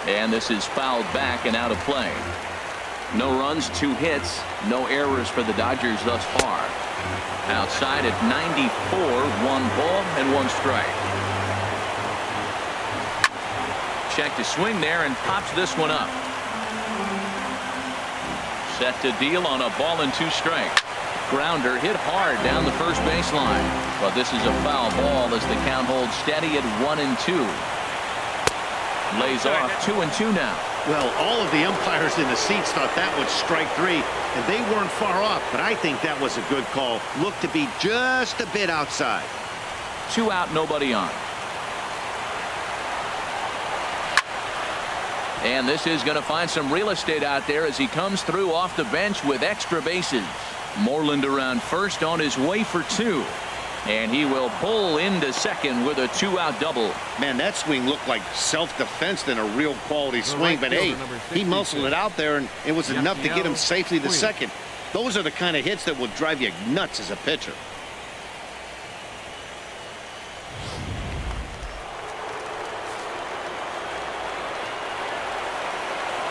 And this is fouled back and out of play. No runs, 2 hits, no errors for the Dodgers thus far. Outside at 94, 1 ball and 1 strike. Check to swing there and pops this one up. Set to deal on a ball and 2 strikes. Grounder hit hard down the first baseline, but this is a foul ball as the count holds steady at 1-2. Lays off 2-2 now. Well, all of the umpires in the seats thought that was strike 3, and they weren't far off, but I think that was a good call. Looked to be just a bit outside. 2 out, nobody on. And this is going to find some real estate out there as he comes through off the bench with extra bases. Moreland around first on his way for 2. And he will pull into second with a 2-out double. Man, that swing looked like self-defense than a real quality swing. But hey, he muscled it out there, and it was enough to get him safely to second. Those are the kind of hits that will drive you nuts as a pitcher.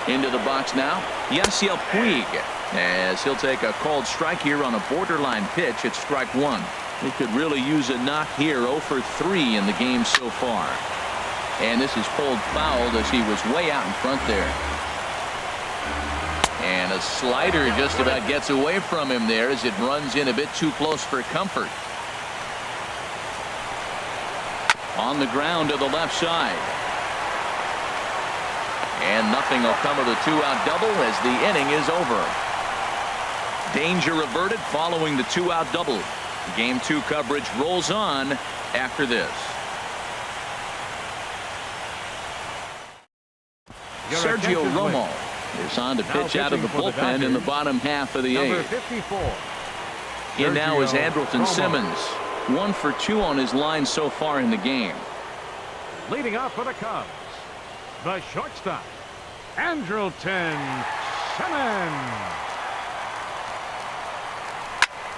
Into the box now, Yasiel Puig, as he'll take a called strike here on a borderline pitch at strike 1. He could really use a knock here. 0 for 3 in the game so far. And this is pulled fouled as he was way out in front there. And a slider just about gets away from him there as it runs in a bit too close for comfort. On the ground to the left side. And nothing will come of the 2-out double as the inning is over. Danger averted following the 2-out double. Game 2 coverage rolls on after this. Sergio Romo is on to pitch out of the bullpen in the bottom half of the 8th. In now is Andrelton Simmons. 1 for 2 on his line so far in the game. Leading off for the Cubs, the shortstop, Andrelton Simmons.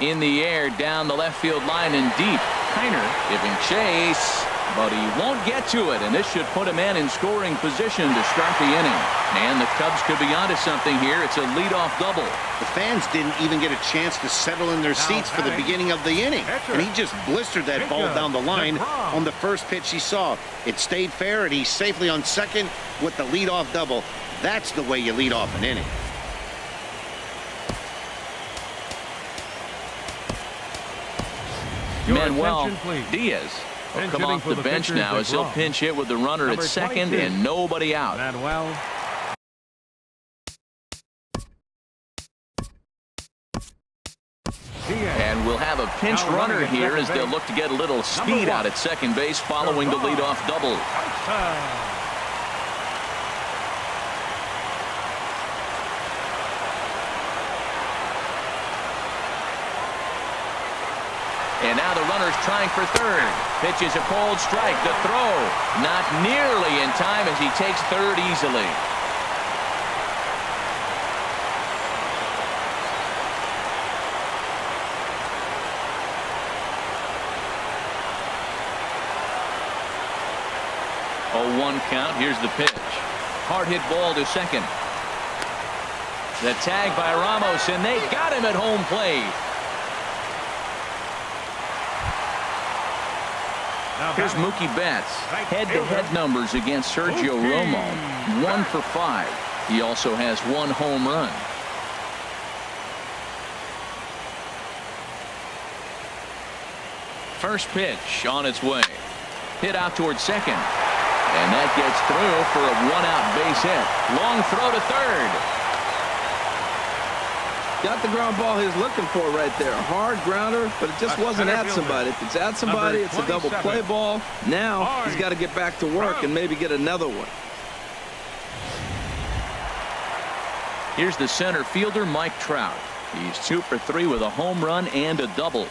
In the air down the left field line and deep. Kiner giving chase, but he won't get to it, and this should put a man in scoring position to start the inning. And the Cubs could be onto something here. It's a leadoff double. The fans didn't even get a chance to settle in their seats for the beginning of the inning, and he just blistered that ball down the line on the first pitch he saw. It stayed fair, and he's safely on second with the leadoff double. That's the way you lead off an inning. Manuel Diaz will come off the bench now as he'll pinch hit with the runner at second and nobody out. Manuel. And we'll have a pinch runner here as they'll look to get a little speed out at second base following the leadoff double. And now the runner's trying for third. Pitches a cold strike. The throw not nearly in time as he takes third easily. Oh, 1 count. Here's the pitch. Hard hit ball to second. The tag by Ramos, and they got him at home plate. Here's Mookie Betts. Head-to-head numbers against Sergio Romo. 1 for 5. He also has 1 home run. First pitch on its way. Hit out towards second. And that gets through for a 1-out base hit. Long throw to third. Got the ground ball he's looking for right there. A hard grounder, but it just wasn't at somebody. If it's at somebody, it's a double play ball. Now he's got to get back to work and maybe get another one. Here's the center fielder, Mike Trout. He's 2 for 3 with a home run and a double.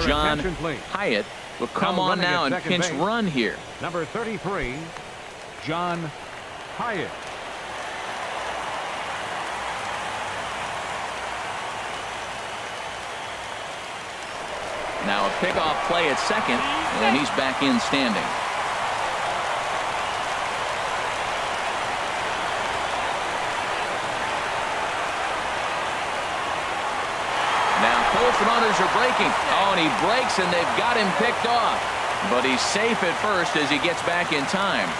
John Hyatt will come on now and pinch run here. Number 33, John Hyatt. Now a pickoff play at second, and he's back in standing. Now both runners are breaking. Oh, and he breaks, and they've got him picked off. But he's safe at first as he gets back in time.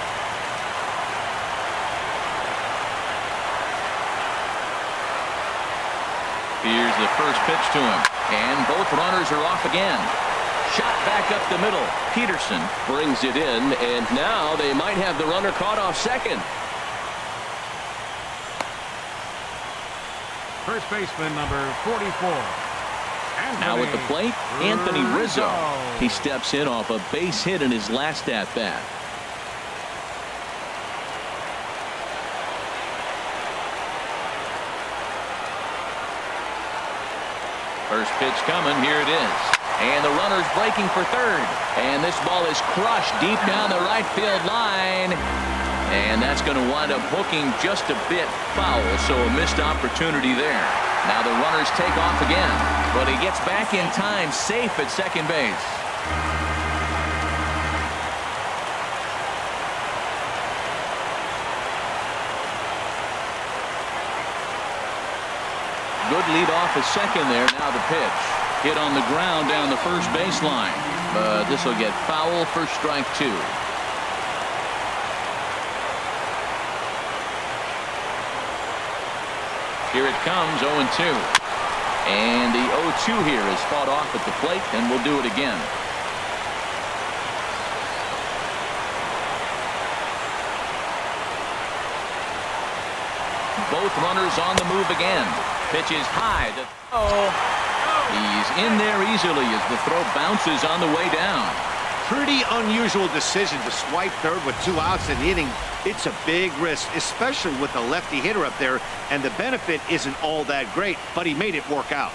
Here's the first pitch to him. And both runners are off again. Shot back up the middle. Peterson brings it in, and now they might have the runner caught off second. First baseman, number 44. Now at the plate, Anthony Rizzo. He steps in off a base hit in his last at-bat. First pitch coming. Here it is. And the runner's breaking for third. And this ball is crushed deep down the right field line. And that's going to wind up hooking just a bit foul. So a missed opportunity there. Now the runners take off again. But he gets back in time, safe at second base. Good lead off at second there. Now the pitch. Hit on the ground down the first baseline. But this will get foul for strike two. Here it comes, 0-2. And the 0-2 here is fought off at the plate, and we'll do it again. Both runners on the move again. Pitch is high. The throw. He's in there easily as the throw bounces on the way down. Pretty unusual decision to swipe third with 2 outs in the inning. It's a big risk, especially with the lefty hitter up there, and the benefit isn't all that great, but he made it work out.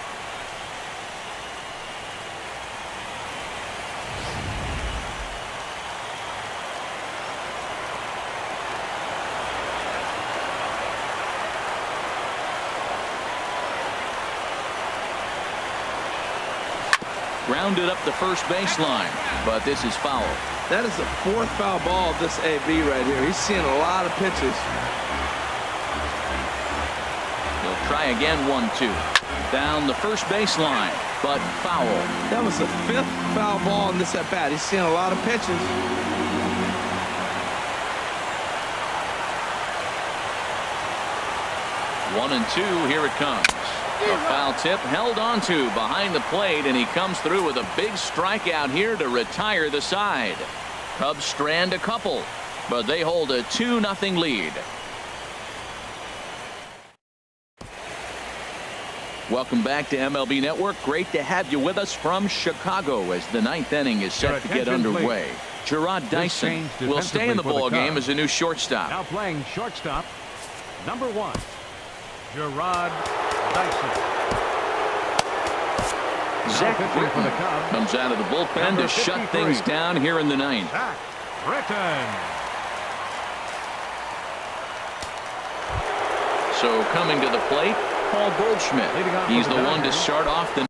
Grounded up the first baseline, but this is foul. That is the 4th foul ball of this AB right here. He's seeing a lot of pitches. He'll try again, 1-2. Down the first baseline, but foul. That was the 5th foul ball in this at-bat. He's seeing a lot of pitches. 1-2, here it comes. A foul tip held onto behind the plate, and he comes through with a big strikeout here to retire the side. Cubs strand a couple, but they hold a 2-0 lead. Welcome back to MLB Network. Great to have you with us from Chicago as the 9th inning is set to get underway. Gerard Dyson will stay in the ball game as a new shortstop. Now playing shortstop, number 1, Gerard Dyson. Zach Britton comes out of the bullpen to shut things down here in the 9th. Zach Britton. So coming to the plate, Paul Goldschmidt. He's the one to start off the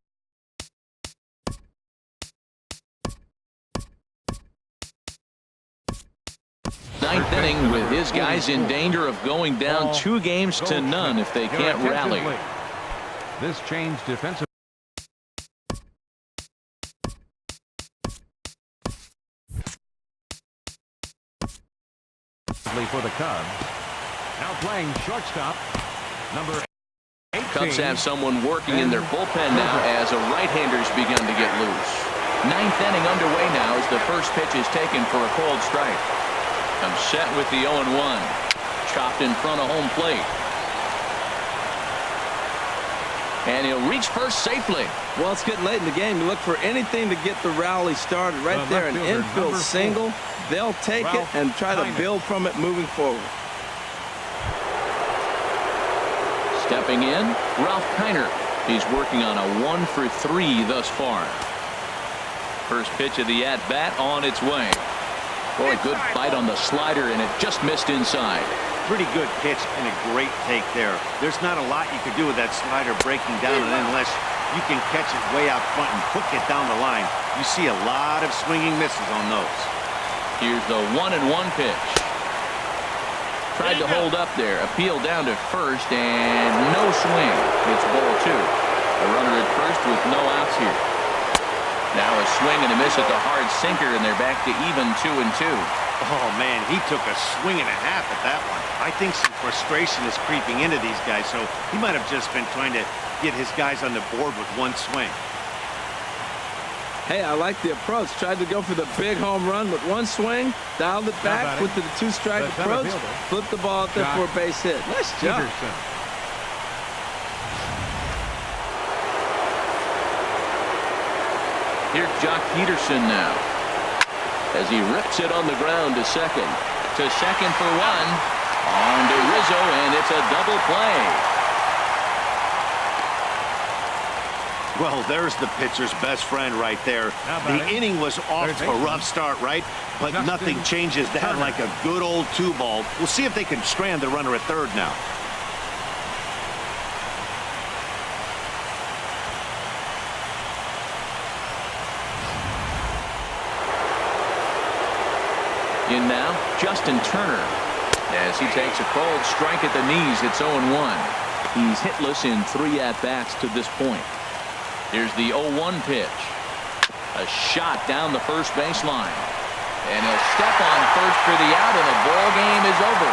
9th inning with his guys in danger of going down 2-0 if they can't rally. This change defensive. For the Cubs. Now playing shortstop, number 18. Cubs have someone working in their bullpen now as a right-hander's begun to get loose. 9th inning underway now as the first pitch is taken for a cold strike. Comes set with the 0-1. Chopped in front of home plate. And he'll reach first safely. Well, it's getting late in the game. You look for anything to get the rally started right there. An infield single. They'll take it and try to build from it moving forward. Stepping in, Ralph Kiner. He's working on a 1-for-3 thus far. First pitch of the at-bat on its way. Boy, good bite on the slider, and it just missed inside. Pretty good pitch and a great take there. There's not a lot you could do with that slider breaking down, and unless you can catch it way out front and hook it down the line. You see a lot of swinging misses on those. Here's the 1-1 pitch. Tried to hold up there. Appeal down to first and no swing. It's ball 2. A runner at first with no outs here. Now a swing and a miss at the hard sinker, and they're back to even 2-2. Oh, man, he took a swing and a half at that one. I think some frustration is creeping into these guys, so he might have just been trying to get his guys on the board with one swing. Hey, I like the approach. Tried to go for the big home run with one swing, dialed it back, went to the 2-strike approach, flipped the ball out there for a base hit. Nice job. Here's Jock Peterson now, as he rips it on the ground to second. To second for one. On to Rizzo, and it's a double play. Well, there's the pitcher's best friend right there. The inning was off to a rough start, right? But nothing changes that like a good old 2-ball. We'll see if they can strand the runner at third now. In now, Justin Turner, as he takes a cold strike at the knees. It's 0-1. He's hitless in 3 at-bats to this point. Here's the 0-1 pitch. A shot down the first baseline. And he'll step on first for the out, and the ball game is over.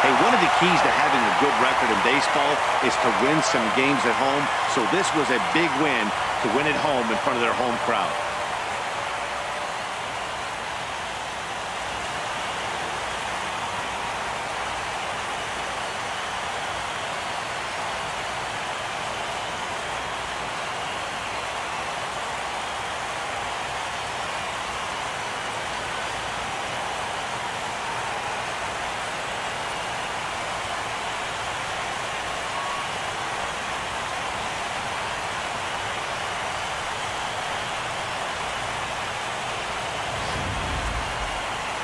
Hey, one of the keys to having a good record in baseball is to win some games at home. So this was a big win to win at home in front of their home crowd.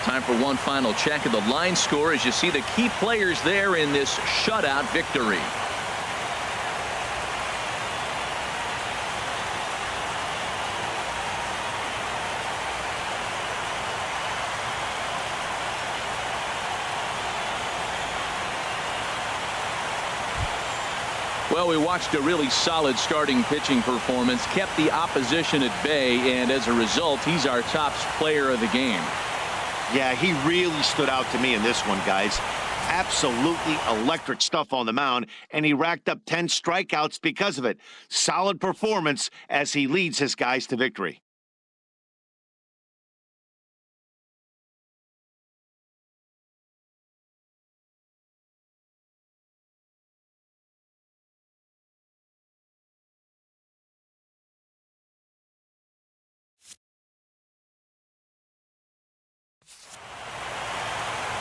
Time for one final check of the line score as you see the key players there in this shutout victory. Well, we watched a really solid starting pitching performance, kept the opposition at bay, and as a result, he's our top player of the game. Yeah, he really stood out to me in this one, guys. Absolutely electric stuff on the mound, and he racked up 10 strikeouts because of it. Solid performance as he leads his guys to victory.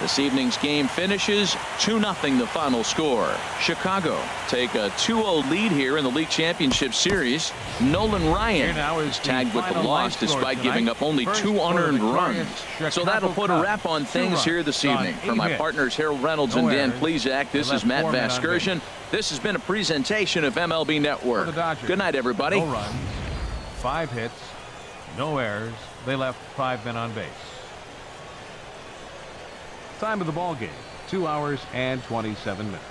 This evening's game finishes 2-0 the final score. Chicago take a 2-0 lead here in the league championship series. Nolan Ryan is tagged with the loss despite giving up only 2 unearned runs. So that'll put a wrap on things here this evening. For my partners Harold Reynolds and Dan Plesac, this is Matt Vasgersian. This has been a presentation of MLB Network. Good night, everybody. No runs, 5 hits, no errors. They left 5 men on base. Time of the ball game, 2 hours and 27 minutes.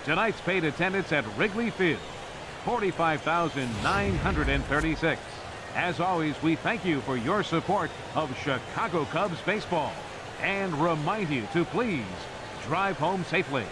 Tonight's paid attendance at Wrigley Field, 45,936. As always, we thank you for your support of Chicago Cubs baseball and remind you to please drive home safely.